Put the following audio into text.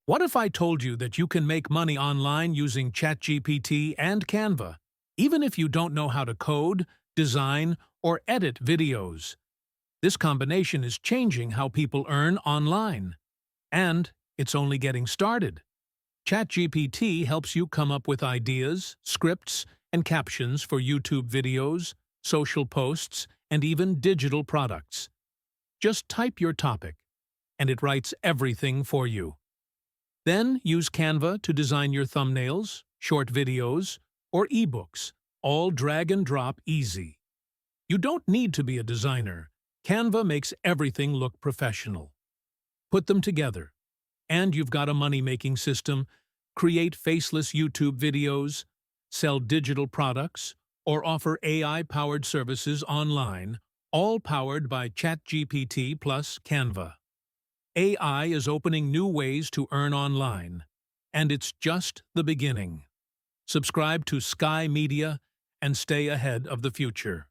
What if I told you that you can make money online using ChatGPT and Canva, even if you don't know how to code, design, or edit videos? This combination is changing how people earn online. And it's only getting started. ChatGPT helps you come up with ideas, scripts, and captions for YouTube videos, social posts, and even digital products. Just type your topic, and it writes everything for you. Then use Canva to design your thumbnails, short videos, or ebooks, all drag and drop easy. You don't need to be a designer. Canva makes everything look professional. Put them together, and you've got a money-making system. Create faceless YouTube videos, sell digital products, or offer AI-powered services online, all powered by ChatGPT plus Canva. AI is opening new ways to earn online, and it's just the beginning. Subscribe to Sky Media and stay ahead of the future.